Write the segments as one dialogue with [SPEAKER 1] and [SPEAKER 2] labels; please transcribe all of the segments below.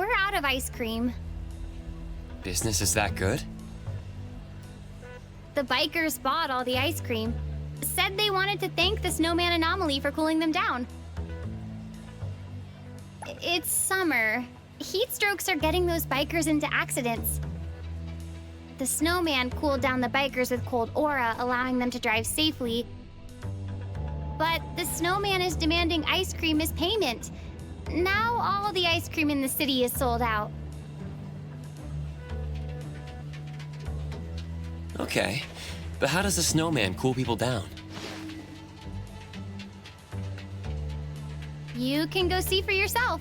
[SPEAKER 1] we're out of ice cream.
[SPEAKER 2] Business is that good?
[SPEAKER 1] The bikers bought all the ice cream. Said they wanted to thank the snowman anomaly for cooling them down. It's summer. Heat strokes are getting those bikers into accidents. The snowman cooled down the bikers with cold aura, allowing them to drive safely. But the snowman is demanding ice cream as payment. Now all the ice cream in the city is sold out.
[SPEAKER 2] Okay, but how does the snowman cool people down?
[SPEAKER 1] You can go see for yourself.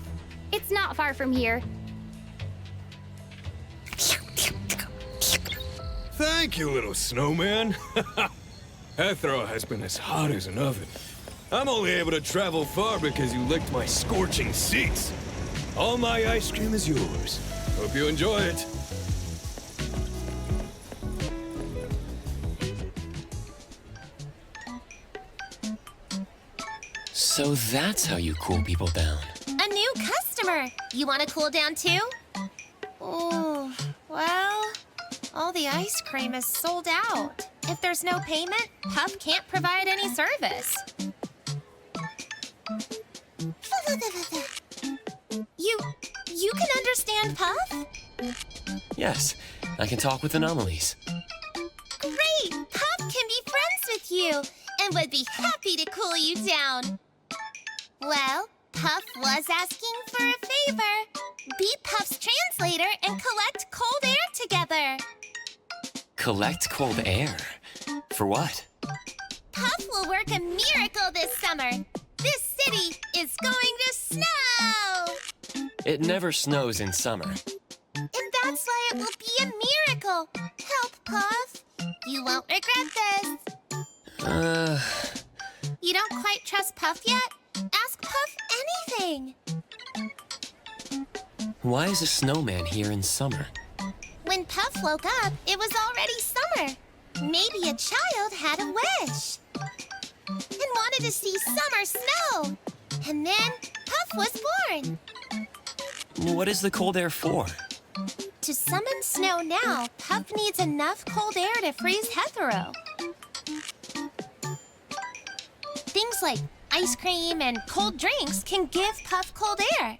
[SPEAKER 1] It's not far from here.
[SPEAKER 3] Thank you, little snowman. Ethro has been as hot as an oven. I'm only able to travel far because you licked my scorching seats. All my ice cream is yours. Hope you enjoy it.
[SPEAKER 2] So that's how you cool people down.
[SPEAKER 4] A new customer! You want to cool down too? Oh, well, all the ice cream is sold out. If there's no payment, Puff can't provide any service. You can understand Puff?
[SPEAKER 2] Yes, I can talk with anomalies.
[SPEAKER 4] Great! Puff can be friends with you and would be happy to cool you down. Well, Puff was asking for a favor. Be Puff's translator and collect cold air together.
[SPEAKER 2] Collect cold air? For what?
[SPEAKER 4] Puff will work a miracle this summer. This city is going to snow!
[SPEAKER 2] It never snows in summer.
[SPEAKER 4] And that's why it will be a miracle. Help, Puff. You won't regret this. You don't quite trust Puff yet? Ask Puff anything.
[SPEAKER 2] Why is a snowman here in summer?
[SPEAKER 4] When Puff woke up, it was already summer. Maybe a child had a wish and wanted to see summer snow. And then Puff was born.
[SPEAKER 2] What is the cold air for?
[SPEAKER 4] To summon snow now, Puff needs enough cold air to freeze Hetero. Things like ice cream and cold drinks can give Puff cold air.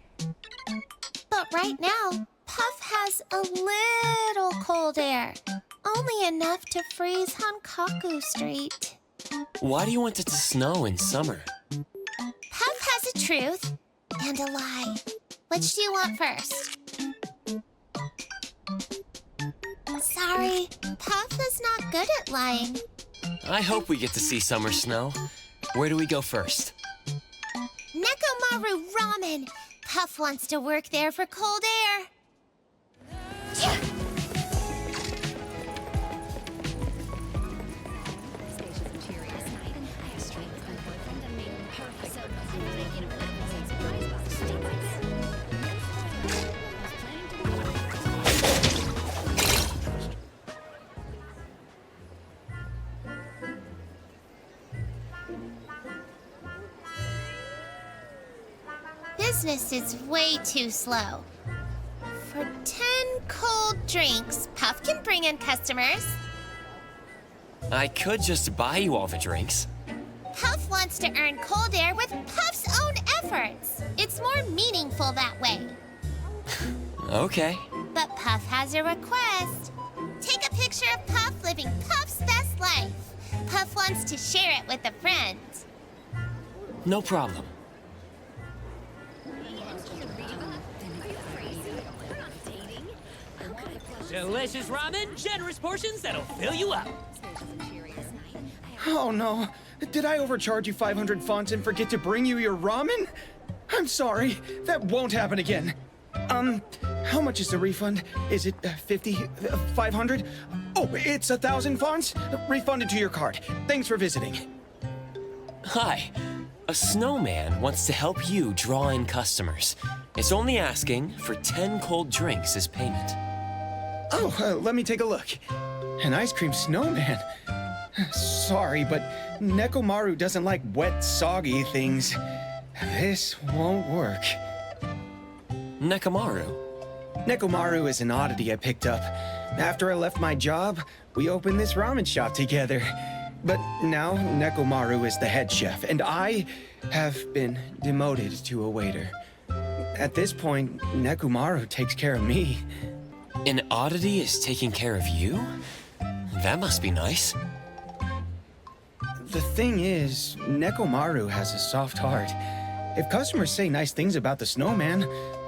[SPEAKER 4] But right now, Puff has a little cold air. Only enough to freeze Hankaku Street.
[SPEAKER 2] Why do you want it to snow in summer?
[SPEAKER 4] Puff has a truth and a lie. Which do you want first? Sorry, Puff is not good at lying.
[SPEAKER 2] I hope we get to see summer snow. Where do we go first?
[SPEAKER 4] Nekomaru Ramen. Puff wants to work there for cold air. Business is way too slow. For 10 cold drinks, Puff can bring in customers.
[SPEAKER 2] I could just buy you all the drinks.
[SPEAKER 4] Puff wants to earn cold air with Puff's own efforts. It's more meaningful that way.
[SPEAKER 2] Okay.
[SPEAKER 4] But Puff has a request. Take a picture of Puff living Puff's best life. Puff wants to share it with a friend.
[SPEAKER 2] No problem.
[SPEAKER 5] Delicious ramen, generous portions that'll fill you up.
[SPEAKER 6] Oh no, did I overcharge you 500 fonts and forget to bring you your ramen? I'm sorry, that won't happen again. How much is the refund? Is it 50, 500? Oh, it's 1,000 fonts? Refunded to your card. Thanks for visiting.
[SPEAKER 2] Hi. A snowman wants to help you draw in customers. It's only asking for 10 cold drinks as payment.
[SPEAKER 6] Oh, let me take a look. An ice cream snowman. Sorry, but Nekomaru doesn't like wet, soggy things. This won't work.
[SPEAKER 2] Nekomaru,
[SPEAKER 6] Nekomaru is an oddity I picked up. After I left my job, we opened this ramen shop together. But now Nekomaru is the head chef, and I have been demoted to a waiter. At this point, Nekomaru takes care of me.
[SPEAKER 2] An oddity is taking care of you? That must be nice.
[SPEAKER 6] The thing is, Nekomaru has a soft heart. If customers say nice things about the snowman,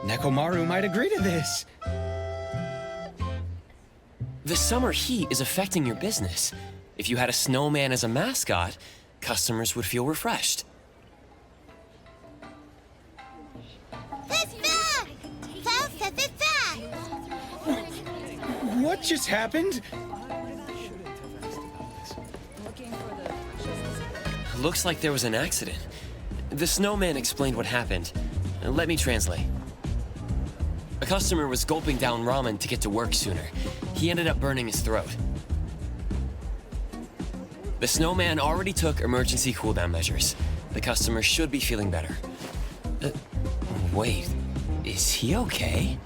[SPEAKER 6] Nekomaru might agree to this.
[SPEAKER 2] The summer heat is affecting your business. If you had a snowman as a mascot, customers would feel refreshed.
[SPEAKER 6] What just happened?
[SPEAKER 2] Looks like there was an accident. The snowman explained what happened. Let me translate. A customer was gulping down ramen to get to work sooner. He ended up burning his throat. The snowman already took emergency cooldown measures. The customer should be feeling better. Wait, is he okay?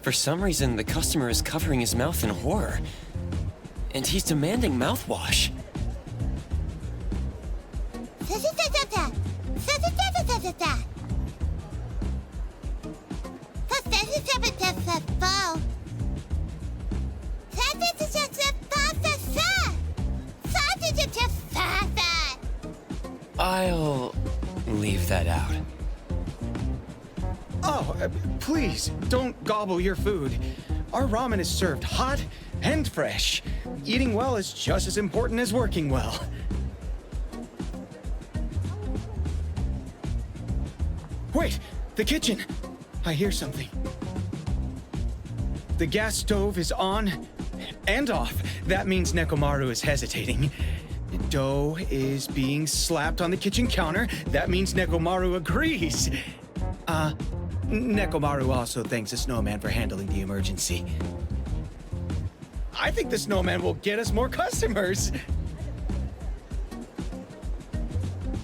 [SPEAKER 2] For some reason, the customer is covering his mouth in horror. And he's demanding mouthwash. I'll leave that out.
[SPEAKER 6] Oh, please, don't gobble your food. Our ramen is served hot and fresh. Eating well is just as important as working well. Wait, the kitchen. I hear something. The gas stove is on and off. That means Nekomaru is hesitating. Dough is being slapped on the kitchen counter. That means Nekomaru agrees. Nekomaru also thanks the snowman for handling the emergency. I think the snowman will get us more customers.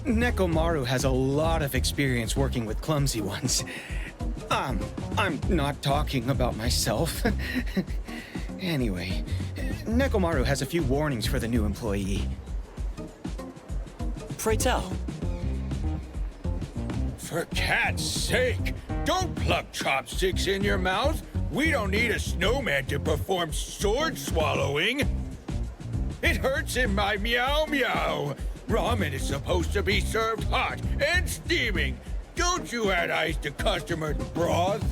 [SPEAKER 6] Nekomaru has a lot of experience working with clumsy ones. I'm not talking about myself. Anyway, Nekomaru has a few warnings for the new employee.
[SPEAKER 2] Pray tell.
[SPEAKER 3] For cat's sake, don't pluck chopsticks in your mouth. We don't need a snowman to perform sword swallowing. It hurts in my meow meow. Ramen is supposed to be served hot and steaming. Don't you add ice to customers' broth?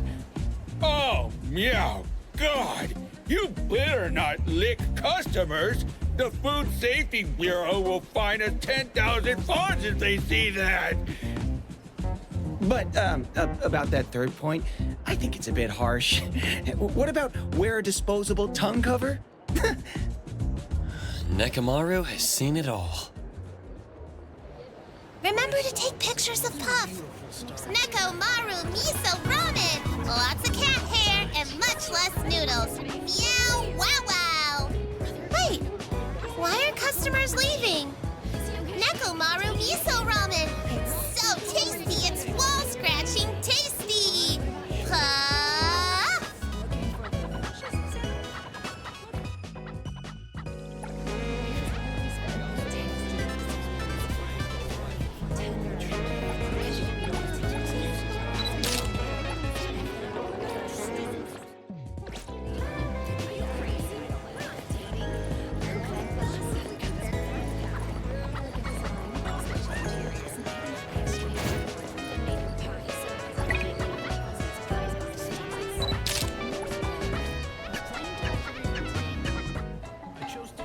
[SPEAKER 3] Oh, meow. God, you better not lick customers. The Food Safety Bureau will fine us 10,000 fines if they see that.
[SPEAKER 6] But, about that third point, I think it's a bit harsh. What about wear a disposable tongue cover?
[SPEAKER 2] Nekomaru has seen it all.
[SPEAKER 4] Remember to take pictures of Puff. Nekomaru miso ramen. Lots of cat hair and much less noodles. Meow wow wow. Wait, why are customers leaving? Nekomaru miso ramen. It's so tasty, it's wall-scratching tasty. Puff.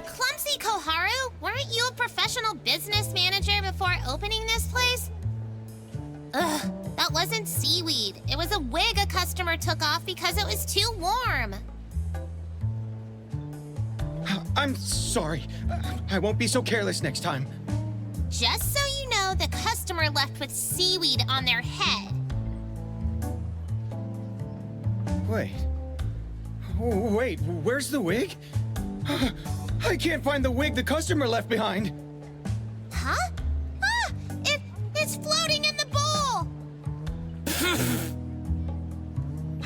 [SPEAKER 4] Clumsy Koharu, weren't you a professional business manager before opening this place? Ugh, that wasn't seaweed. It was a wig a customer took off because it was too warm.
[SPEAKER 6] I'm sorry. I won't be so careless next time.
[SPEAKER 4] Just so you know, the customer left with seaweed on their head.
[SPEAKER 6] Wait, where's the wig? I can't find the wig the customer left behind.
[SPEAKER 4] Huh? Ah! It's floating in the bowl!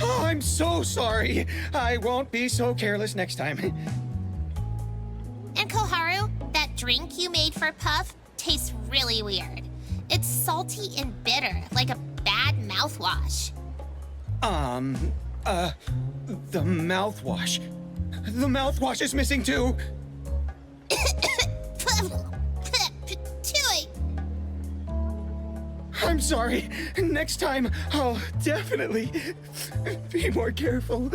[SPEAKER 6] Oh, I'm so sorry. I won't be so careless next time.
[SPEAKER 4] And Koharu, that drink you made for Puff tastes really weird. It's salty and bitter, like a bad mouthwash.
[SPEAKER 6] The mouthwash. The mouthwash is missing too.
[SPEAKER 4] Tui.
[SPEAKER 6] I'm sorry. Next time, I'll definitely be more careful.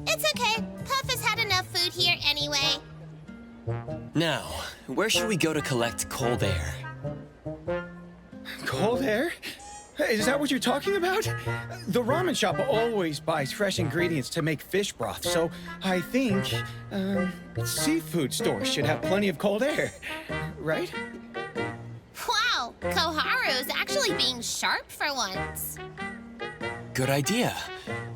[SPEAKER 4] It's okay. Puff has had enough food here anyway.
[SPEAKER 2] Now, where should we go to collect cold air?
[SPEAKER 6] Cold air? Is that what you're talking about? The ramen shop always buys fresh ingredients to make fish broth, so I think, seafood stores should have plenty of cold air, right?
[SPEAKER 4] Wow, Koharu's actually being sharp for once.
[SPEAKER 2] Good idea.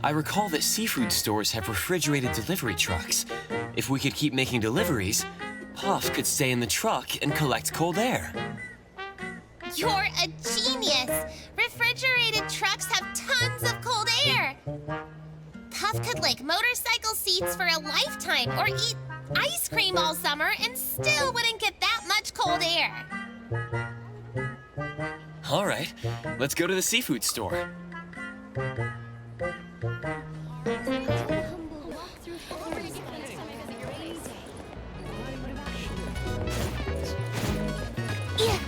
[SPEAKER 2] I recall that seafood stores have refrigerated delivery trucks. If we could keep making deliveries, Puff could stay in the truck and collect cold air.
[SPEAKER 4] You're a genius! Refrigerated trucks have tons of cold air! Puff could lick motorcycle seats for a lifetime or eat ice cream all summer and still wouldn't get that much cold air.
[SPEAKER 2] All right, let's go to the seafood store.
[SPEAKER 4] Yeah.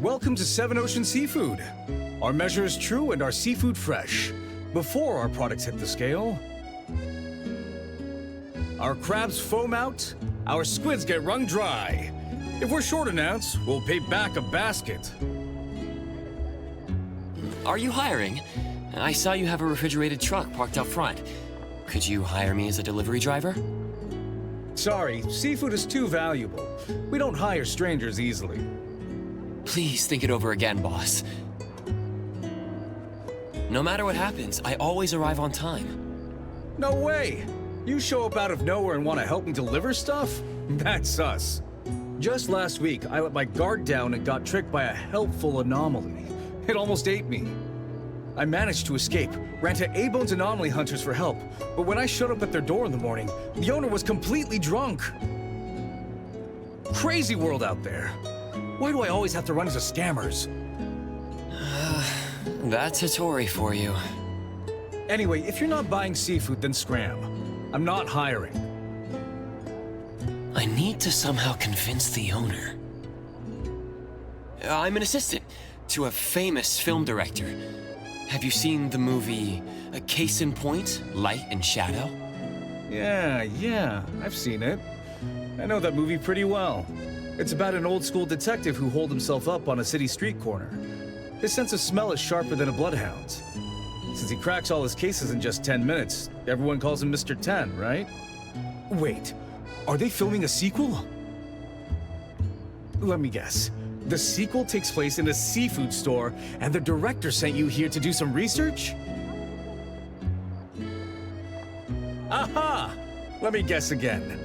[SPEAKER 7] Welcome to Seven Ocean Seafood. Our measure is true and our seafood fresh. Before our products hit the scale, our crabs foam out, our squids get wrung dry. If we're short an ounce, we'll pay back a basket.
[SPEAKER 2] Are you hiring? I saw you have a refrigerated truck parked out front. Could you hire me as a delivery driver?
[SPEAKER 7] Sorry, seafood is too valuable. We don't hire strangers easily.
[SPEAKER 2] Please think it over again, boss. No matter what happens, I always arrive on time.
[SPEAKER 7] No way! You show up out of nowhere and want to help me deliver stuff? That's us. Just last week, I let my guard down and got tricked by a helpful anomaly. It almost ate me. I managed to escape, ran to A-Bone's anomaly hunters for help, but when I showed up at their door in the morning, the owner was completely drunk. Crazy world out there. Why do I always have to run into scammers?
[SPEAKER 2] That's a Tory for you.
[SPEAKER 7] Anyway, if you're not buying seafood, then scram. I'm not hiring.
[SPEAKER 2] I need to somehow convince the owner. I'm an assistant to a famous film director. Have you seen the movie A Case in Point, Light and Shadow?
[SPEAKER 7] Yeah, I've seen it. I know that movie pretty well. It's about an old-school detective who holed himself up on a city street corner. His sense of smell is sharper than a bloodhound's. Since he cracks all his cases in just 10 minutes, everyone calls him Mr. 10, right? Wait, are they filming a sequel? Let me guess. The sequel takes place in a seafood store, and the director sent you here to do some research? Aha! Let me guess again.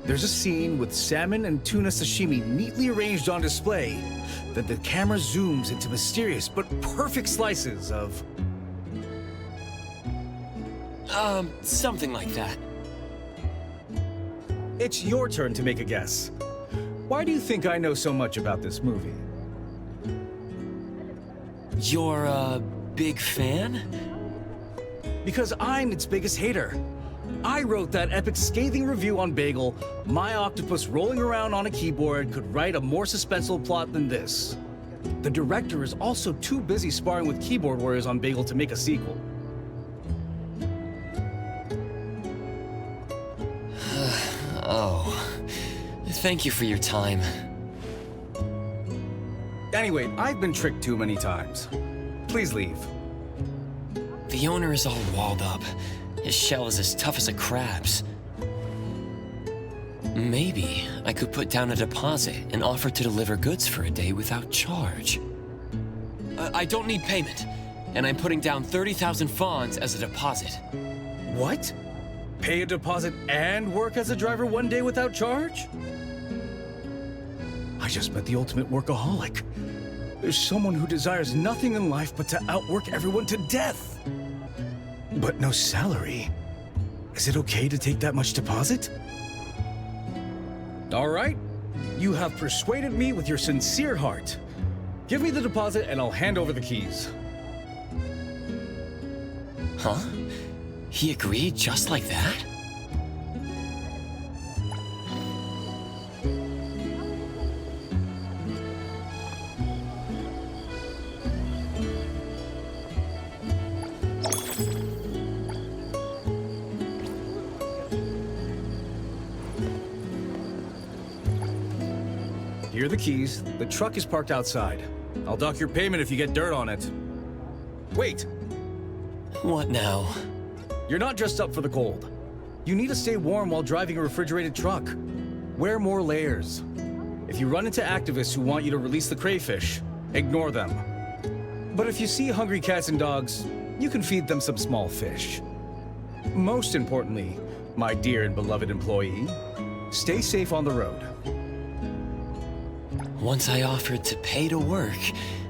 [SPEAKER 7] There's a scene with salmon and tuna sashimi neatly arranged on display. Then the camera zooms into mysterious but perfect slices of...
[SPEAKER 2] Something like that.
[SPEAKER 7] It's your turn to make a guess. Why do you think I know so much about this movie?
[SPEAKER 2] You're a big fan?
[SPEAKER 7] Because I'm its biggest hater. I wrote that epic scathing review on Bagel. My octopus rolling around on a keyboard could write a more suspenseful plot than this. The director is also too busy sparring with keyboard warriors on Bagel to make a sequel.
[SPEAKER 2] Oh. Thank you for your time.
[SPEAKER 7] Anyway, I've been tricked too many times. Please leave.
[SPEAKER 2] The owner is all walled up. His shell is as tough as a crab's. Maybe I could put down a deposit and offer to deliver goods for a day without charge. I don't need payment, and I'm putting down 30,000 fawns as a deposit.
[SPEAKER 7] What? Pay a deposit and work as a driver one day without charge? I just met the ultimate workaholic. There's someone who desires nothing in life but to outwork everyone to death. But no salary. Is it okay to take that much deposit? All right. You have persuaded me with your sincere heart. Give me the deposit and I'll hand over the keys.
[SPEAKER 2] Huh? He agreed just like that?
[SPEAKER 7] Here are the keys. The truck is parked outside. I'll dock your payment if you get dirt on it. Wait!
[SPEAKER 2] What now?
[SPEAKER 7] You're not dressed up for the cold. You need to stay warm while driving a refrigerated truck. Wear more layers. If you run into activists who want you to release the crayfish, ignore them. But if you see hungry cats and dogs, you can feed them some small fish. Most importantly, my dear and beloved employee, stay safe on the road.
[SPEAKER 2] Once I offered to pay to work,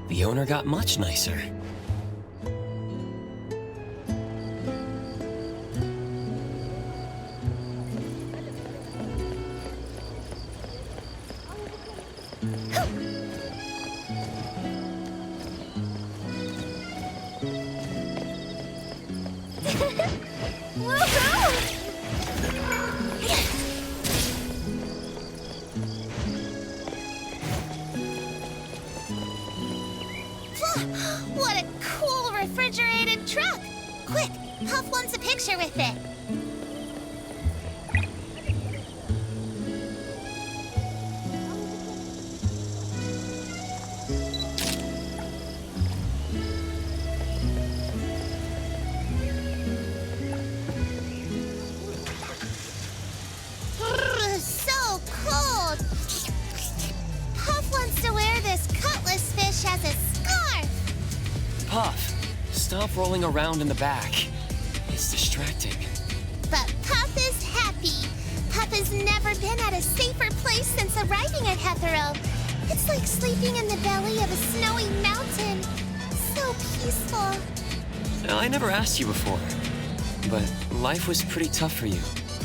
[SPEAKER 2] the owner got much nicer.
[SPEAKER 4] What a cool refrigerated truck! Quick, Puff wants a picture with it. So cold! Puff wants to wear this cutlass fish as a scarf.
[SPEAKER 2] Puff, stop rolling around in the back. It's distracting.
[SPEAKER 4] But Puff is happy. Puff has never been at a safer place since arriving at Hetero. It's like sleeping in the belly of a snowy mountain. So peaceful.
[SPEAKER 2] I never asked you before, but life was pretty tough for you,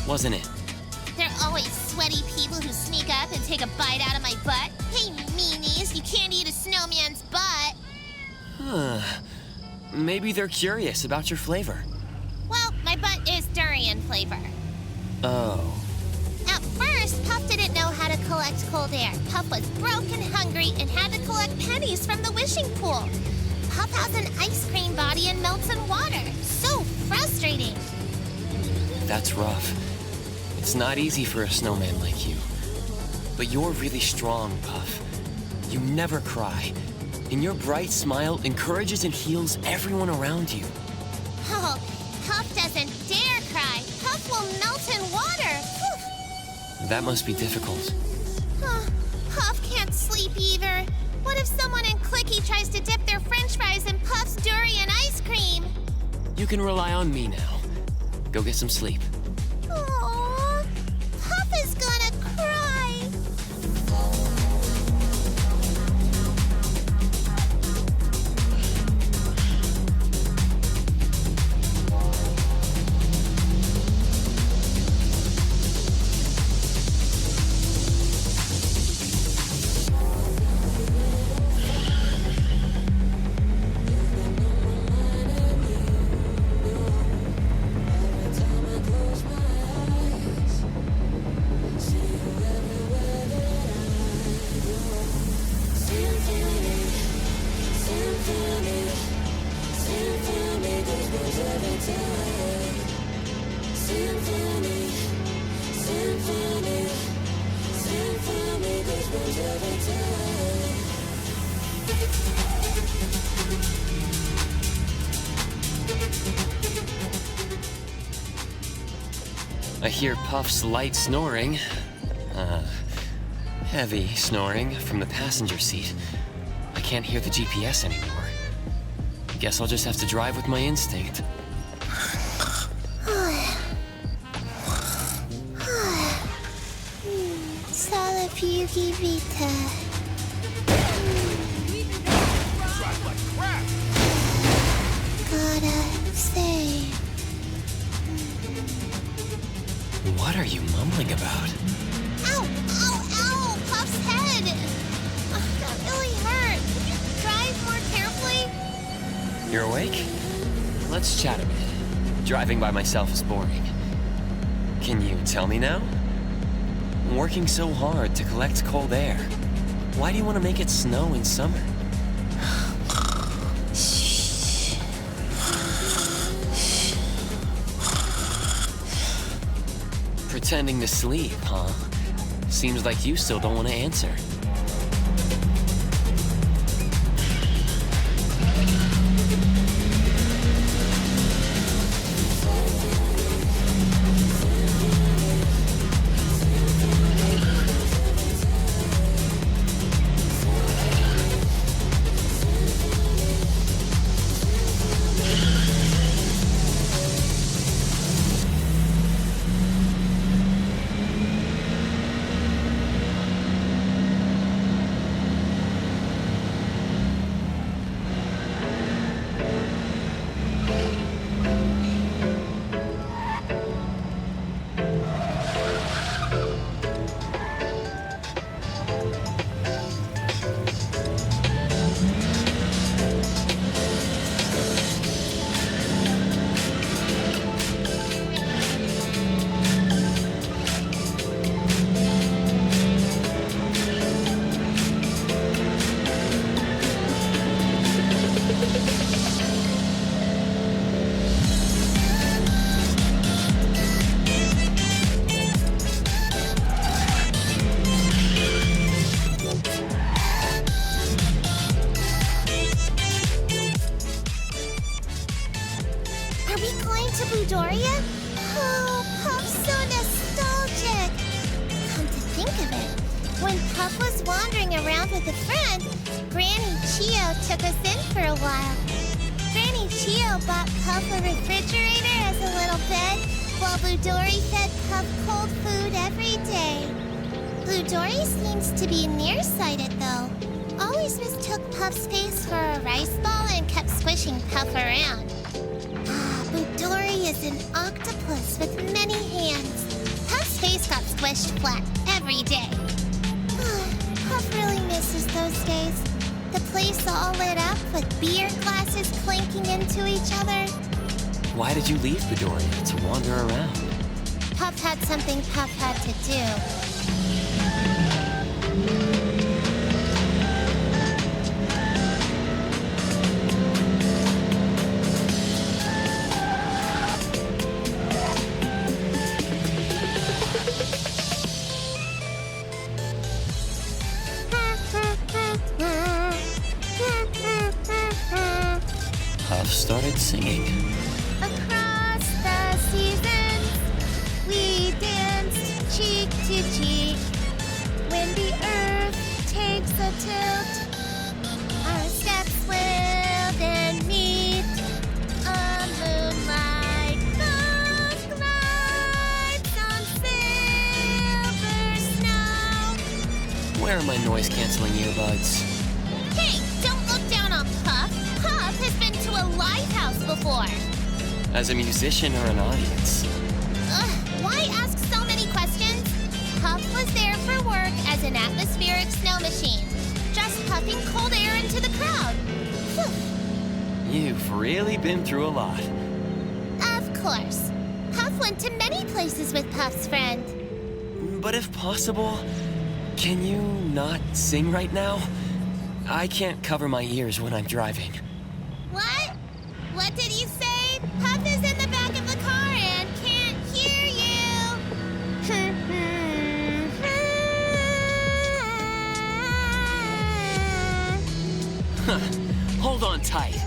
[SPEAKER 2] wasn't it?
[SPEAKER 4] There are always sweaty people who sneak up and take a bite out of my butt. Hey, meanies, you can't eat a snowman's butt.
[SPEAKER 2] Huh. Maybe they're curious about your flavor.
[SPEAKER 4] Well, my butt is durian flavor.
[SPEAKER 2] Oh.
[SPEAKER 4] At first, Puff didn't know how to collect cold air. Puff was broke and hungry and had to collect pennies from the wishing pool. Puff has an ice cream body and melts in water. So frustrating.
[SPEAKER 2] That's rough. It's not easy for a snowman like you. But you're really strong, Puff. You never cry. And your bright smile encourages and heals everyone around you.
[SPEAKER 4] Oh, Puff doesn't dare cry. Puff will melt in water. Whew.
[SPEAKER 2] That must be difficult.
[SPEAKER 4] Puff can't sleep Clicky Beaver. What if someone in Clicky tries to dip their french fries in Puff's durian ice cream?
[SPEAKER 2] You can rely on me now. Go get some sleep.
[SPEAKER 4] Aww, Puff is gonna cry.
[SPEAKER 2] I hear Puff's light snoring. Heavy snoring from the passenger seat. I can't hear the GPS anymore. Guess I'll just have to drive with my instinct.
[SPEAKER 4] Sala Pugi Vita. Gotta say.
[SPEAKER 2] What are you mumbling about?
[SPEAKER 4] Ow! Ow! Ow! Puff's head! That really hurt. Could you drive more carefully?
[SPEAKER 2] You're awake? Let's chat a bit. Driving by myself is boring. Can you tell me now? I'm working so hard to collect cold air. Why do you want to make it snow in summer? Pretending to sleep, huh? Seems like you still don't want to answer.
[SPEAKER 4] Doria? Oh, Puff's so nostalgic. Come to think of it, when Puff was wandering around with a friend, Granny Chio took us in for a while. Granny Chio bought Puff a refrigerator as a little bed, while Budori fed Puff cold food every day. Budori seems to be nearsighted, though. Always mistook Puff's face for a rice ball and kept squishing Puff around. Budori is an octopus with many hands. Puff's face got squished flat every day. Puff really misses those days. The place all lit up with beer glasses clinking into each other.
[SPEAKER 2] Why did you leave Bedoria to wander around?
[SPEAKER 4] Puff had something Puff had to do.
[SPEAKER 2] Puff started singing.
[SPEAKER 4] Across the seasons, we danced cheek to cheek. When the earth takes a tilt. Our steps will then meet. A moonlight ghost glides on silver snow.
[SPEAKER 2] Where are my noise-canceling earbuds?
[SPEAKER 4] Hey, don't look down on Puff. Puff has been to a live house before.
[SPEAKER 2] As a musician or an audience?
[SPEAKER 4] Ugh, why ask so many questions? Puff was there for work as an atmospheric snow machine, just puffing cold air into the crowd. Phew.
[SPEAKER 2] You've really been through a lot.
[SPEAKER 4] Of course. Puff went to many places with Puff's friend.
[SPEAKER 2] But if possible, can you not sing right now? I can't cover my ears when I'm driving.
[SPEAKER 4] What? What did you say? Puff is in the back of the car and can't hear you.
[SPEAKER 2] Hold on tight.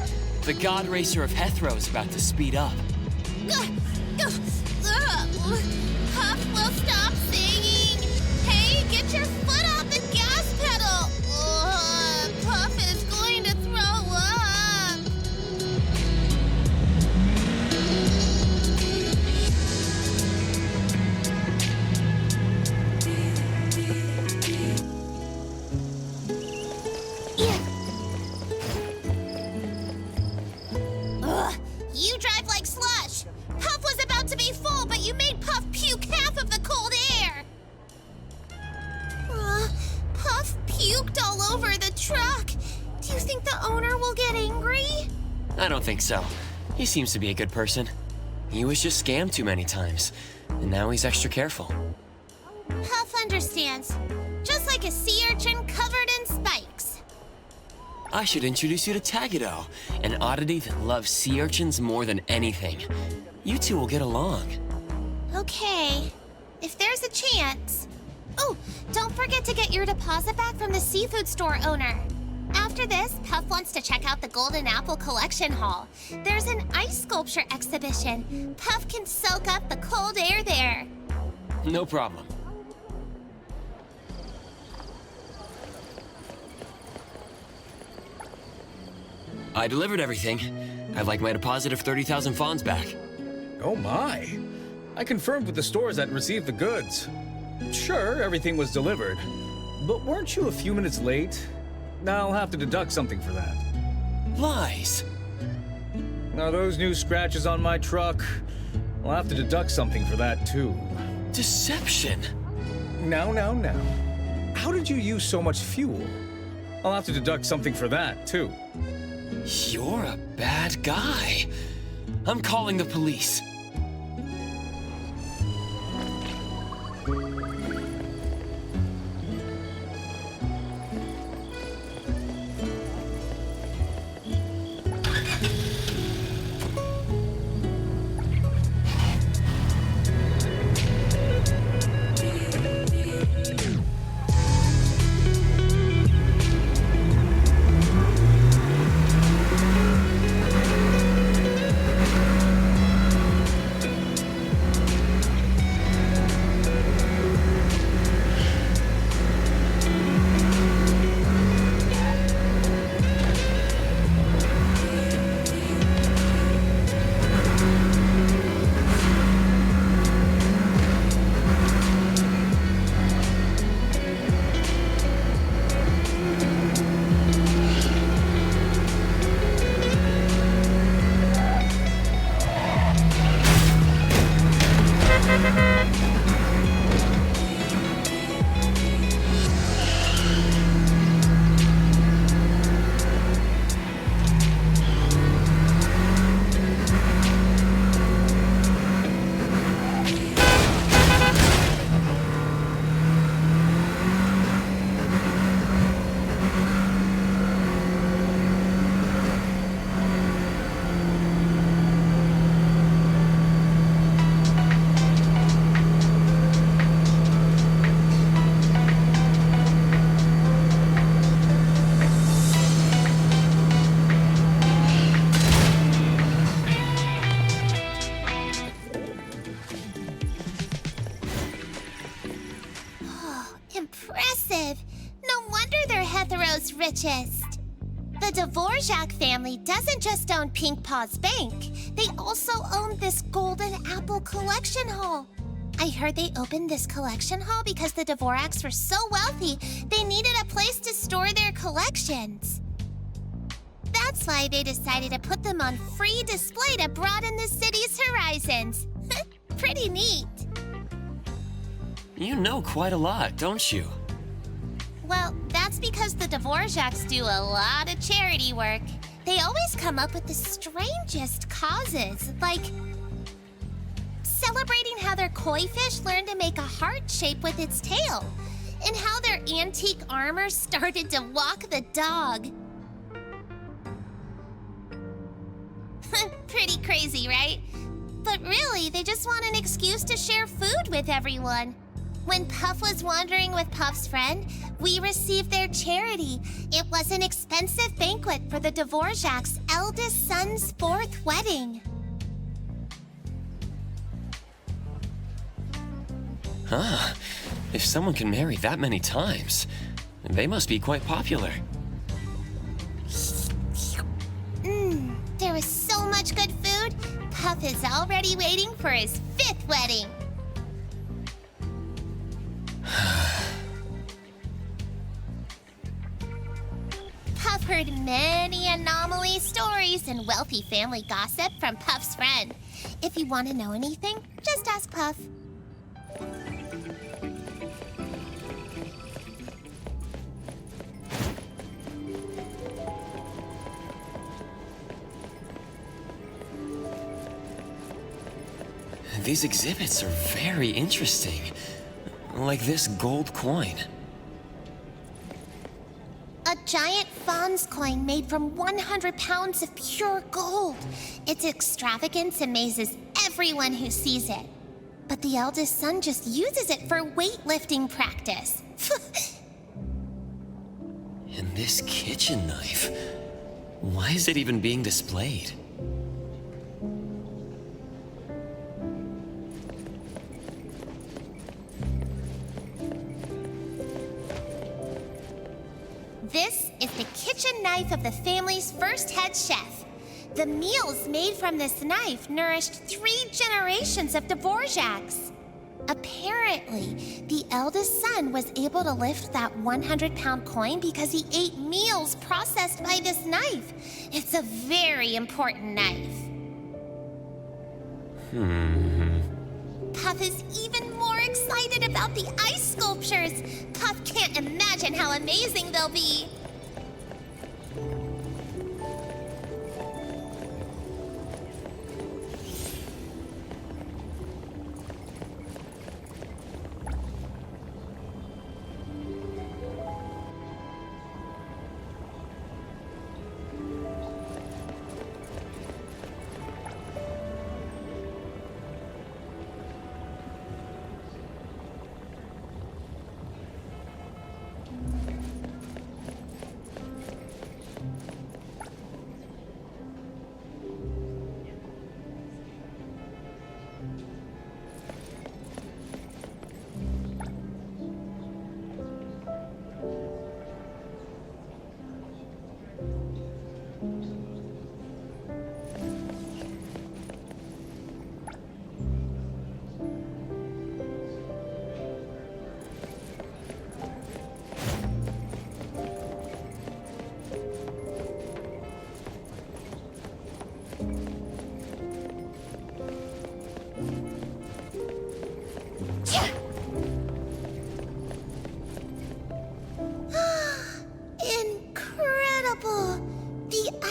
[SPEAKER 2] The God Racer of Hethro is about to speed up.
[SPEAKER 4] Puff will stop singing. Hey, get your foot off the gas pedal. Puff is going to throw up. You drive like slush. Puff was about to be full, but you made Puff puke half of the cold air. Puff puked all over the truck. Do you think the owner will get angry?
[SPEAKER 2] I don't think so. He seems to be a good person. He was just scammed too many times, and now he's extra careful.
[SPEAKER 4] Puff understands. Just like a sea urchin covered in spikes.
[SPEAKER 2] I should introduce you to Tagado, an oddity that loves sea urchins more than anything. You two will get along.
[SPEAKER 4] Okay, if there's a chance. Oh, don't forget to get your deposit back from the seafood store owner. After this, Puff wants to check out the Golden Apple Collection Hall. There's an ice sculpture exhibition. Puff can soak up the cold air there.
[SPEAKER 2] No problem. I delivered everything. I'd like my deposit of 30,000 fawns back.
[SPEAKER 7] Oh my. I confirmed with the stores that received the goods. Sure, everything was delivered. But weren't you a few minutes late? I'll have to deduct something for that.
[SPEAKER 2] Lies.
[SPEAKER 7] Now those new scratches on my truck, I'll have to deduct something for that too.
[SPEAKER 2] Deception.
[SPEAKER 7] Now. How did you use so much fuel? I'll have to deduct something for that too.
[SPEAKER 2] You're a bad guy. I'm calling the police.
[SPEAKER 4] Impressive. No wonder Hethero's richest. The Dvorak family doesn't just own Pink Paw's bank. They also own this golden apple collection hall. I heard they opened this collection hall because the Dvoraks were so wealthy, they needed a place to store their collections. That's why they decided to put them on free display to broaden the city's horizons. Pretty neat.
[SPEAKER 2] You know quite a lot, don't you?
[SPEAKER 4] Well, that's because the Dvoraks do a lot of charity work. They always come up with the strangest causes, like celebrating how their koi fish learned to make a heart shape with its tail, and how their antique armor started to walk the dog. Pretty crazy, right? But really, they just want an excuse to share food with everyone. When Puff was wandering with Puff's friend, we received their charity. It was an expensive banquet for the Dvorak's eldest son's 4th wedding.
[SPEAKER 2] Huh. If someone can marry that many times, they must be quite popular.
[SPEAKER 4] There was so much good food. Puff is already waiting for his 5th wedding. Puff heard many anomaly stories and wealthy family gossip from Puff's friend. If you want to know anything, just ask Puff.
[SPEAKER 2] These exhibits are very interesting. Like this gold coin.
[SPEAKER 4] A giant Fawn's coin made from 100 pounds of pure gold. Its extravagance amazes everyone who sees it. But the eldest son just uses it for weightlifting practice.
[SPEAKER 2] And this kitchen knife. Why is it even being displayed?
[SPEAKER 4] This is the kitchen knife of the family's first head chef. The meals made from this knife nourished 3 generations of Dvoraks. Apparently, the eldest son was able to lift that 100-pound coin because he ate meals processed by this knife. It's a very important knife. Puff is even more excited about the ice sculptures. Puff can't imagine how amazing they'll be.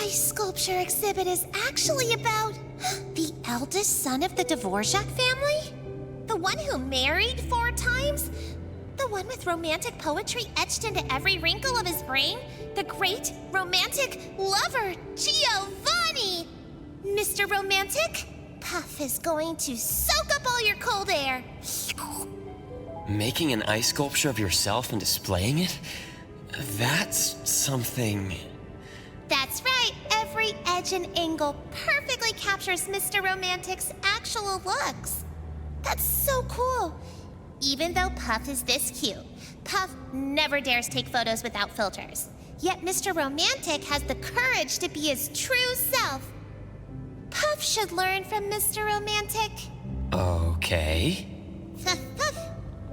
[SPEAKER 4] Sculpture exhibit is actually about the eldest son of the Dvorak family? The one who married 4 times? The one with romantic poetry etched into every wrinkle of his brain? The great romantic lover, Giovanni! Mr. Romantic, Puff is going to soak up all your cold air.
[SPEAKER 2] Making an ice sculpture of yourself and displaying it? That's something...
[SPEAKER 4] That's right. Every edge and angle perfectly captures Mr. Romantic's actual looks. That's so cool. Even though Puff is this cute, Puff never dares take photos without filters. Yet Mr. Romantic has the courage to be his true self. Puff should learn from Mr. Romantic.
[SPEAKER 2] Okay.
[SPEAKER 4] Puff, puff.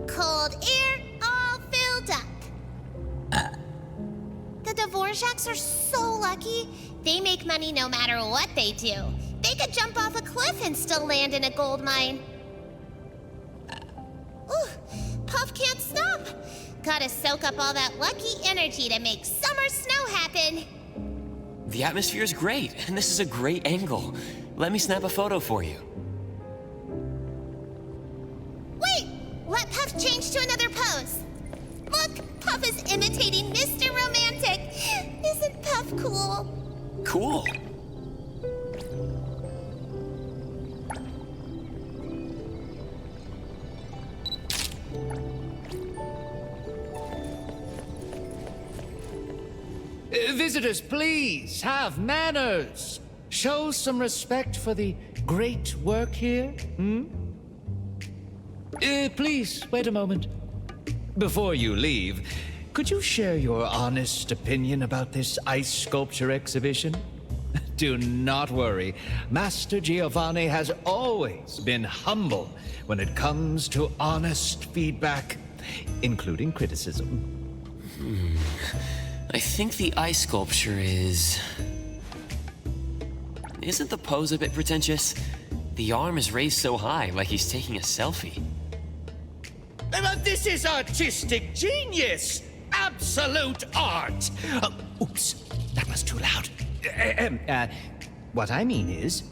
[SPEAKER 4] Cold air all filled up. The Dvorak's are so lucky. They make money no matter what they do. They could jump off a cliff and still land in a gold mine. Ooh, Puff can't stop. Gotta soak up all that lucky energy to make summer snow happen.
[SPEAKER 2] The atmosphere is great, and this is a great angle. Let me snap a photo for you.
[SPEAKER 4] Wait! Let Puff change to another pose. Look, Puff is imitating Mr. Romantic. Isn't Puff cool?
[SPEAKER 2] Cool.
[SPEAKER 8] Visitors, please have manners. Show some respect for the great work here. Please, wait a moment. Before you leave, could you share your honest opinion about this ice sculpture exhibition? Do not worry. Master Giovanni has always been humble when it comes to honest feedback, including criticism.
[SPEAKER 2] I think the ice sculpture is... Isn't the pose a bit pretentious? The arm is raised so high, like he's taking a selfie.
[SPEAKER 8] This is artistic genius! Absolute art! Oops, that was too loud. What I mean is,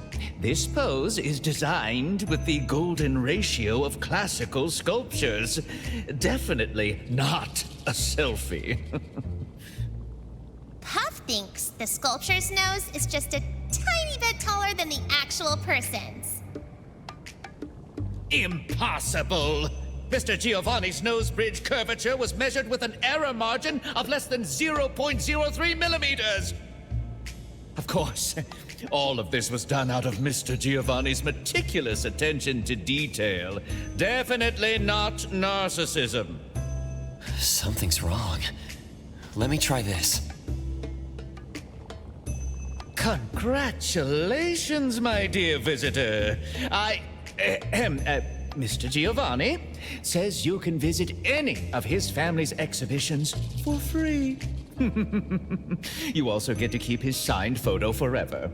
[SPEAKER 8] this pose is designed with the golden ratio of classical sculptures. Definitely not a selfie.
[SPEAKER 4] Puff thinks the sculpture's nose is just a tiny bit taller than the actual person's.
[SPEAKER 8] Impossible! Mr. Giovanni's nose bridge curvature was measured with an error margin of less than 0.03 millimeters. Of course, all of this was done out of Mr. Giovanni's meticulous attention to detail. Definitely not narcissism.
[SPEAKER 2] Something's wrong. Let me try this.
[SPEAKER 8] Congratulations, my dear visitor. Mr. Giovanni says you can visit any of his family's exhibitions for free. You also get to keep his signed photo forever.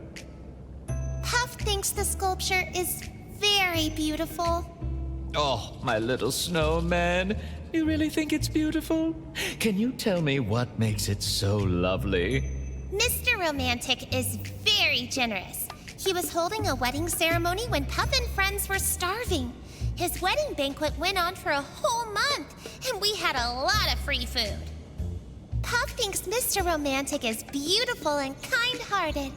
[SPEAKER 4] Puff thinks the sculpture is very beautiful.
[SPEAKER 8] Oh, my little snowman. You really think it's beautiful? Can you tell me what makes it so lovely?
[SPEAKER 4] Mr. Romantic is very generous. He was holding a wedding ceremony when Puff and friends were starving. His wedding banquet went on for a whole month, and we had a lot of free food. Puff thinks Mr. Romantic is beautiful and kind-hearted.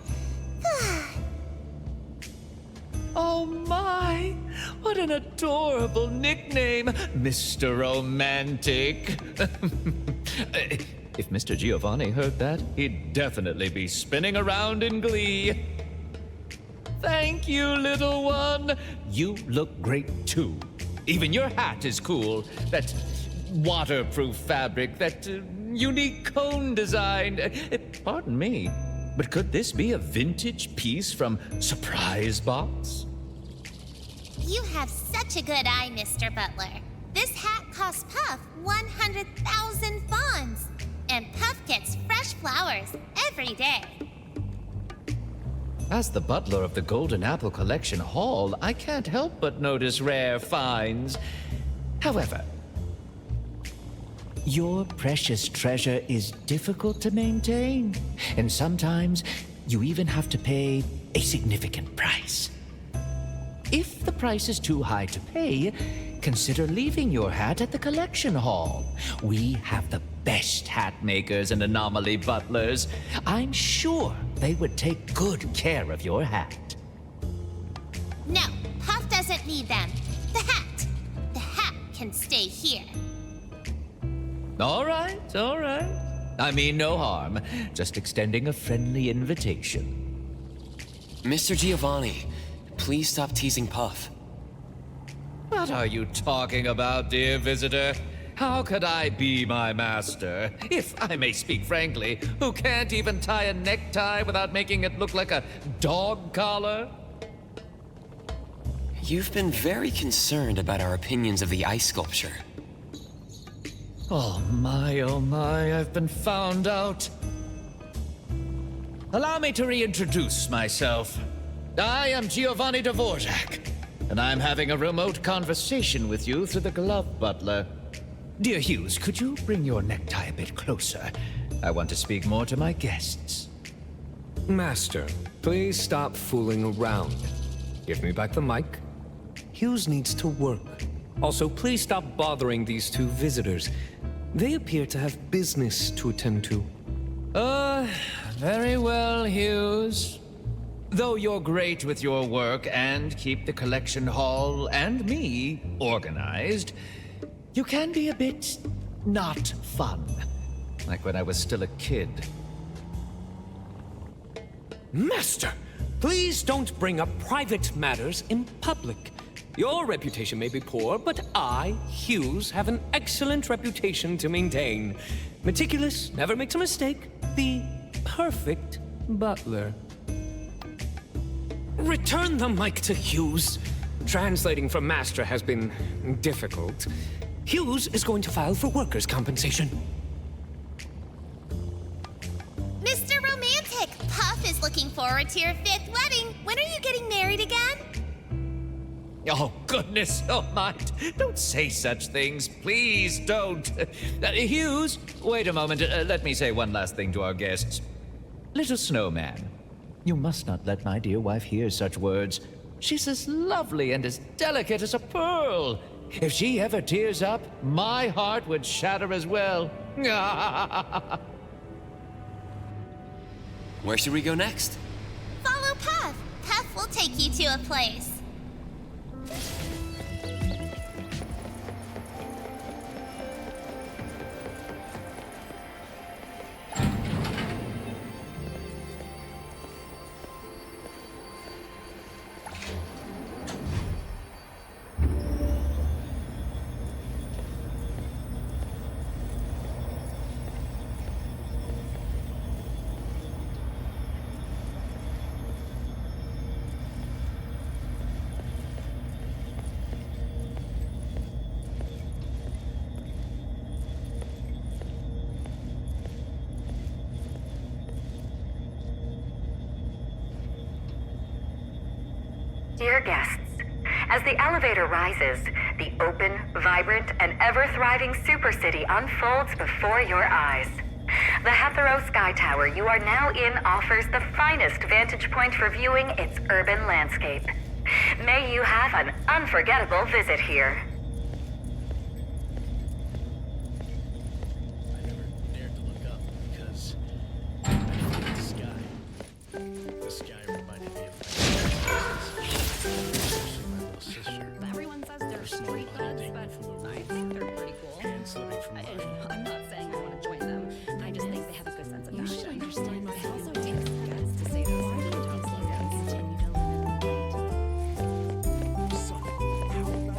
[SPEAKER 8] Oh my! What an adorable nickname, Mr. Romantic. If Mr. Giovanni heard that, he'd definitely be spinning around in glee. Thank you, little one. You look great too. Even your hat is cool. That waterproof fabric, that unique cone design. Pardon me, but could this be a vintage piece from Surprise Box?
[SPEAKER 4] You have such a good eye, Mr. Butler. This hat costs Puff 100,000 fawns, and Puff gets fresh flowers every day.
[SPEAKER 8] As the butler of the Golden Apple Collection Hall, I can't help but notice rare finds. However, your precious treasure is difficult to maintain, and sometimes you even have to pay a significant price. If the price is too high to pay, consider leaving your hat at the collection hall. We have the best hat makers and anomaly butlers. I'm sure they would take good care of your hat.
[SPEAKER 4] No, Puff doesn't need them. The hat can stay here.
[SPEAKER 8] All right. I mean no harm, just extending a friendly invitation.
[SPEAKER 2] Mr. Giovanni, please stop teasing Puff.
[SPEAKER 8] What are you talking about, dear visitor? How could I be my master, if I may speak frankly, who can't even tie a necktie without making it look like a dog collar?
[SPEAKER 2] You've been very concerned about our opinions of the ice sculpture.
[SPEAKER 8] Oh my, I've been found out. Allow me to reintroduce myself. I am Giovanni Dvorak, and I'm having a remote conversation with you through the glove butler. Dear Hughes, could you bring your necktie a bit closer? I want to speak more to my guests.
[SPEAKER 3] Master, please stop fooling around. Give me back the mic. Hughes needs to work. Also, please stop bothering these two visitors. They appear to have business to attend to.
[SPEAKER 8] Very well, Hughes. Though you're great with your work and keep the collection hall and me organized, you can be a bit not fun. Like when I was still a kid.
[SPEAKER 3] Master, please don't bring up private matters in public. Your reputation may be poor, but I, Hughes, have an excellent reputation to maintain. Meticulous, never makes a mistake, the perfect butler. Return the mic to Hughes. Translating from Master has been difficult. Hughes is going to file for workers' compensation.
[SPEAKER 4] Mr. Romantic, Puff is looking forward to your 5th wedding. When are you getting married again?
[SPEAKER 8] Oh, goodness almighty. Don't say such things. Please don't. Hughes, wait a moment. Let me say one last thing to our guests. Little snowman, you must not let my dear wife hear such words. She's as lovely and as delicate as a pearl. If she ever tears up, my heart would shatter as well.
[SPEAKER 2] Where should we go next?
[SPEAKER 4] Follow Puff. Puff will take you to a place.
[SPEAKER 9] Dear guests, as the elevator rises, the open, vibrant, and ever-thriving Super City unfolds before your eyes. The Hetero Sky Tower you are now in offers the finest vantage point for viewing its urban landscape. May you have an unforgettable visit here.
[SPEAKER 10] I never dared to look up because I didn't like the sky. The sky reminded me of especially my little sister.
[SPEAKER 11] Everyone says they're street dogs, but I think they're pretty cool.
[SPEAKER 10] And slipping from mine.
[SPEAKER 11] I'm not saying I want to join them. I just think they have a good sense of fashion.
[SPEAKER 12] You should understand
[SPEAKER 11] It
[SPEAKER 12] that.
[SPEAKER 11] also takes guts to say those things.
[SPEAKER 10] Son, how about we go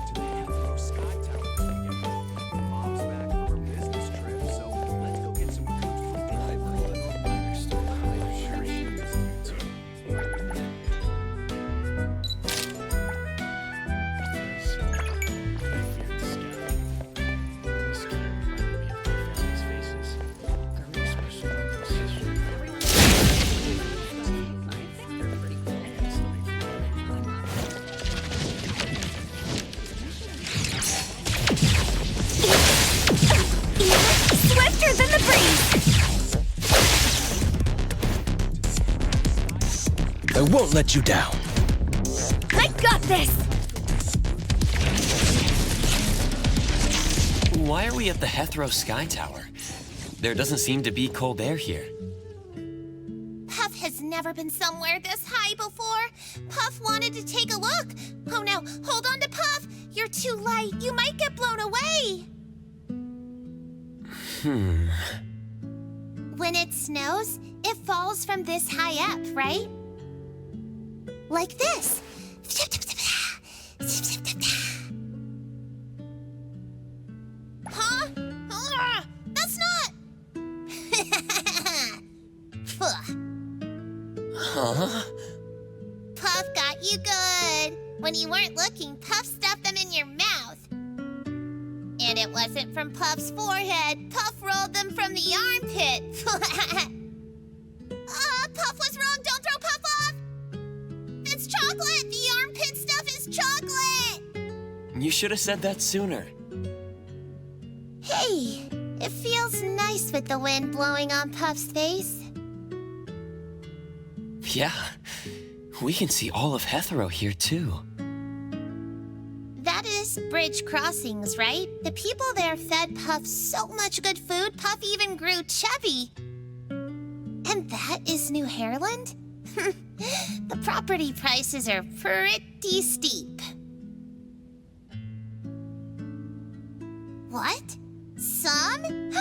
[SPEAKER 10] to the Hetero Sky Tower and get Mom's back from her business trip, so let's go get some food from the library. I'm sure she is too. So, I feared the sky. The sky reminded me of my family's faces, especially my little sister.
[SPEAKER 11] Everyone says I think they're pretty cool.
[SPEAKER 10] And slipping from mine.
[SPEAKER 11] I'm not
[SPEAKER 1] Swifter than the breeze!
[SPEAKER 3] I won't let you down.
[SPEAKER 1] I got this!
[SPEAKER 2] Why are we at the Hetero Sky Tower? There doesn't seem to be cold air here.
[SPEAKER 4] Puff has never been somewhere this high before. Puff wanted to take a look. Oh no, hold on to Puff. You're too light. You might get blown away. When it snows, it falls from this high up, right? Like this.
[SPEAKER 2] Huh?
[SPEAKER 4] Puff got you good. When you weren't looking, Puff stuffed them in your mouth. And it wasn't from Puff's forehead. Puff rolled them from the armpit. Puff was wrong. Don't throw Puff off. It's chocolate. The armpit stuff is chocolate.
[SPEAKER 2] You should have said that sooner.
[SPEAKER 4] Hey, it feels nice with the wind blowing on Puff's face.
[SPEAKER 2] Yeah, we can see all of Hethro here too.
[SPEAKER 4] That is Bridge Crossings, right? The people there fed Puff so much good food, Puff even grew chubby. And that is New Hairland? The property prices are pretty steep. What? Some?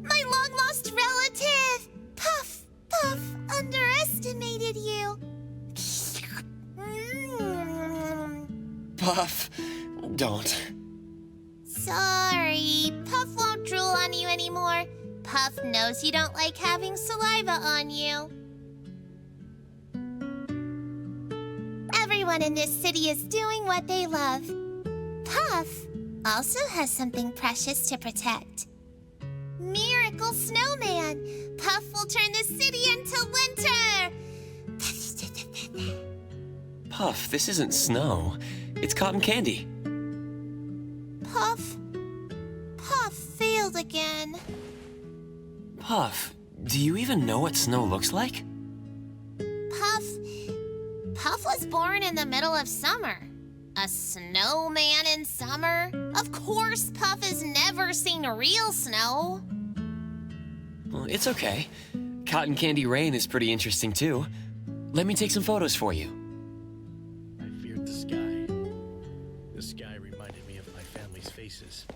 [SPEAKER 4] My long-lost relative! Puff underestimated you.
[SPEAKER 2] Puff, don't.
[SPEAKER 4] Sorry, Puff won't drool on you anymore. Puff knows you don't like having saliva on you. Everyone in this city is doing what they love. Puff also has something precious to protect. Miracle Snowman! Puff will turn the city into winter!
[SPEAKER 2] Puff, this isn't snow. It's cotton candy.
[SPEAKER 4] Puff failed again.
[SPEAKER 2] Puff, do you even know what snow looks like?
[SPEAKER 4] Puff was born in the middle of summer. A snowman in summer? Of course Puff has never seen real snow.
[SPEAKER 2] Well, it's okay. Cotton candy rain is pretty interesting too. Let me take some photos for you.
[SPEAKER 10] I feared the sky. The sky reminded me of my family's faces.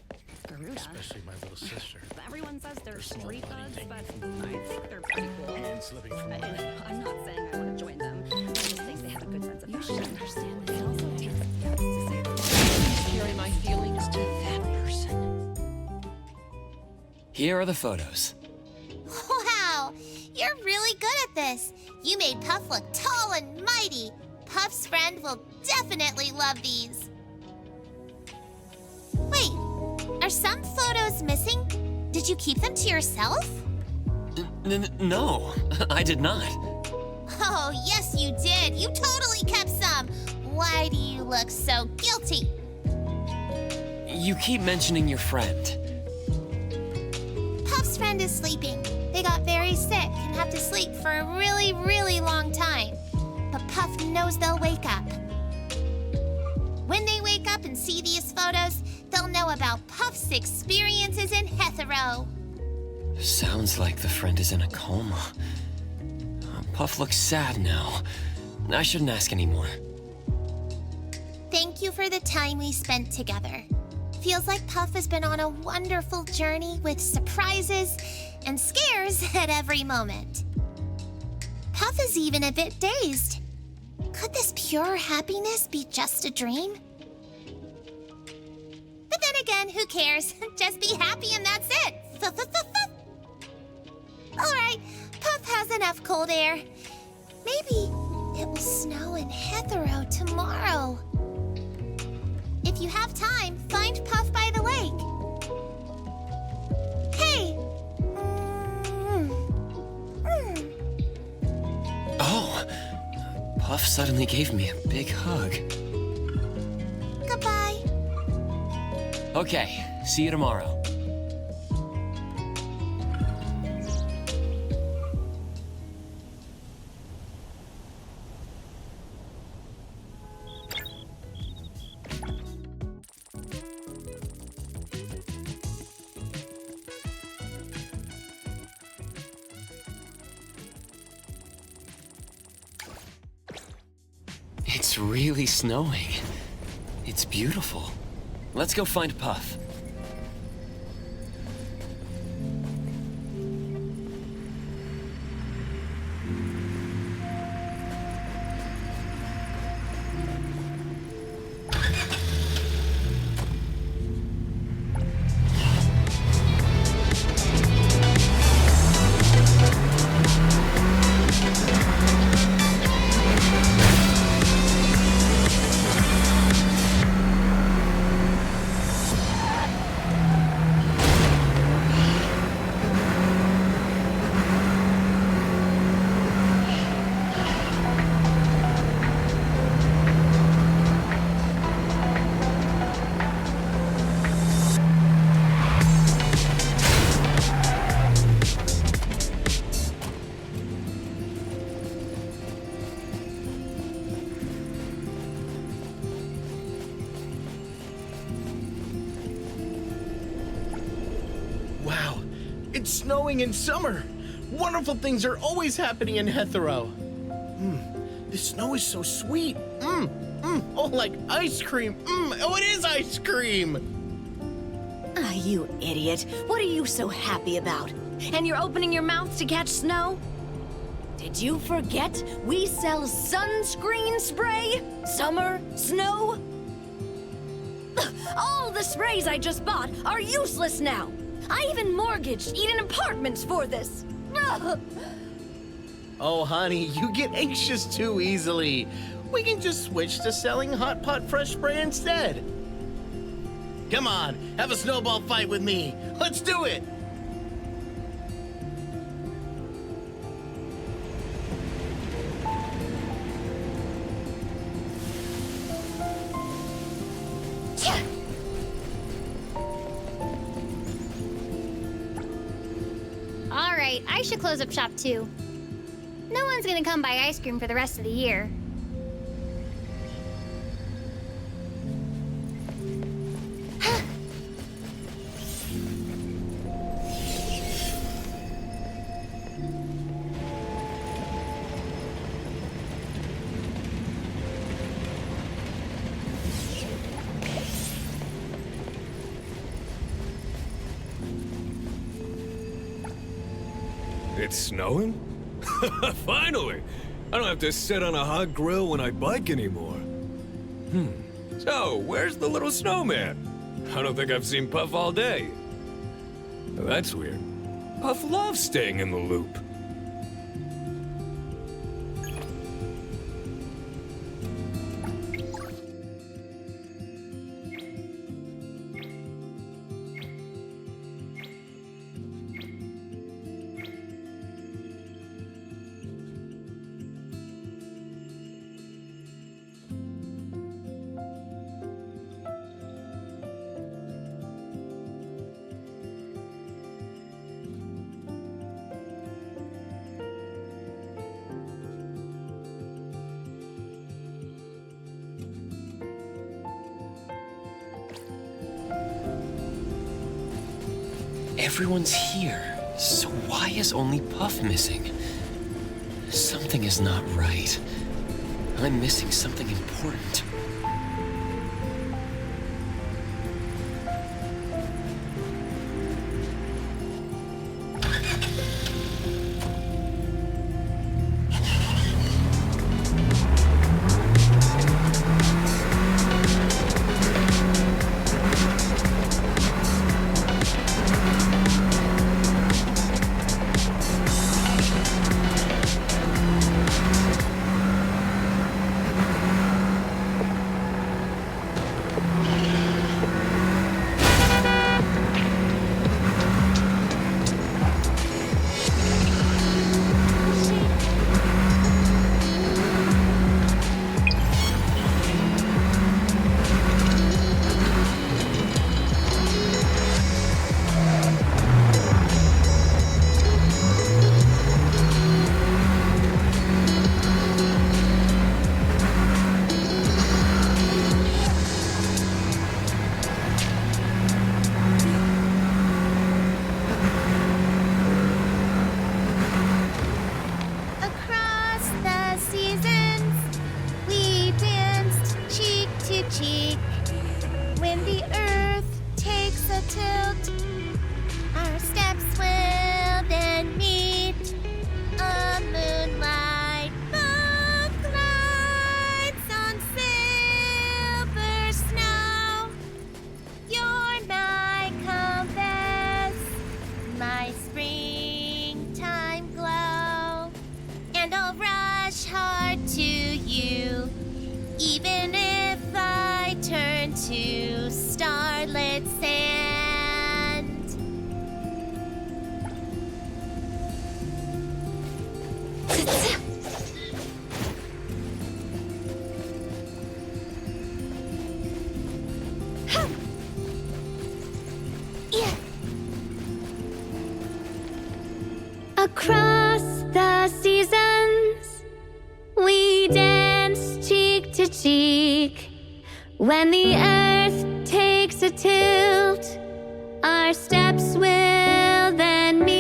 [SPEAKER 11] Garuda.
[SPEAKER 10] Especially my little sister.
[SPEAKER 11] Everyone says they're
[SPEAKER 10] Her small
[SPEAKER 11] street
[SPEAKER 10] body
[SPEAKER 11] bugs,
[SPEAKER 10] hanging
[SPEAKER 11] but
[SPEAKER 10] from the
[SPEAKER 11] I think they're pretty cool.
[SPEAKER 10] hand slipping from
[SPEAKER 11] And
[SPEAKER 10] my leg.
[SPEAKER 11] I'm not saying I want to join them. I just think they have a good sense of fashion. You should understand that it also takes guts to say that. Carry my feelings to that person.
[SPEAKER 2] Here are the photos.
[SPEAKER 4] Wow, you're really good at this. You made Puff look tall and mighty. Puff's friend will definitely love these. Wait, are some photos missing? Did you keep them to yourself?
[SPEAKER 2] No, I did not.
[SPEAKER 4] Oh, yes, you did. You totally kept some. Why do you look so guilty?
[SPEAKER 2] You keep mentioning your friend.
[SPEAKER 4] Puff's friend is sleeping. They got very sick and have to sleep for a really, really long time. But Puff knows they'll wake up. When they wake up and see these photos, they'll know about Puff's experiences in Hethro.
[SPEAKER 2] Sounds like the friend is in a coma. Puff looks sad now. I shouldn't ask anymore.
[SPEAKER 4] Thank you for the time we spent together. Feels like Puff has been on a wonderful journey with surprises and scares at every moment. Puff is even a bit dazed. Could this pure happiness be just a dream? But then again, who cares? Just be happy and that's it. All right, Puff has enough cold air. Maybe it will snow in Hethro tomorrow. If you have time, find Puff by the lake. Hey!
[SPEAKER 2] Oh, Puff suddenly gave me a big hug.
[SPEAKER 4] Goodbye.
[SPEAKER 2] Okay, see you tomorrow. It's really snowing. It's beautiful. Let's go find Puff.
[SPEAKER 12] It's snowing in summer. Wonderful things are always happening in Hetero. The snow is so sweet. Oh, like ice cream. Oh, it is ice cream.
[SPEAKER 13] Ah, you idiot. What are you so happy about? And you're opening your mouth to catch snow? Did you forget we sell sunscreen spray? Summer snow? All the sprays I just bought are useless now. I even mortgaged Eden Apartments for this.
[SPEAKER 12] Oh, honey, you get anxious too easily. We can just switch to selling Hot Pot Fresh Spray instead. Come on, have a snowball fight with me. Let's do it.
[SPEAKER 1] All right, I should close up shop too. No one's gonna come buy ice cream for the rest of the year.
[SPEAKER 3] It's snowing? Finally! I don't have to sit on a hot grill when I bike anymore. So, where's the little snowman? I don't think I've seen Puff all day. That's weird. Puff loves staying in the loop.
[SPEAKER 2] Everyone's here, so why is only Puff missing? Something is not right. I'm missing something important.
[SPEAKER 1] Across the seasons, we dance cheek to cheek. When the earth takes a tilt, our steps will then meet.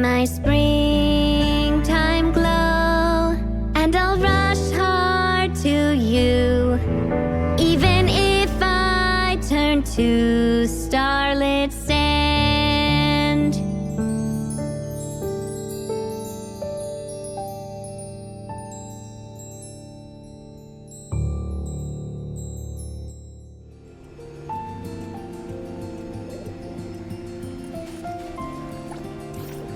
[SPEAKER 1] my springtime glow, and I'll rush hard to you, even if I turn to starlit sand.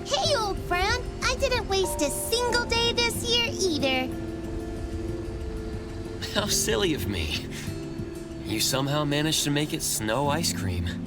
[SPEAKER 4] Hey, old friend. I didn't waste a single day this year either.
[SPEAKER 2] How silly of me. You somehow managed to make it snow ice cream.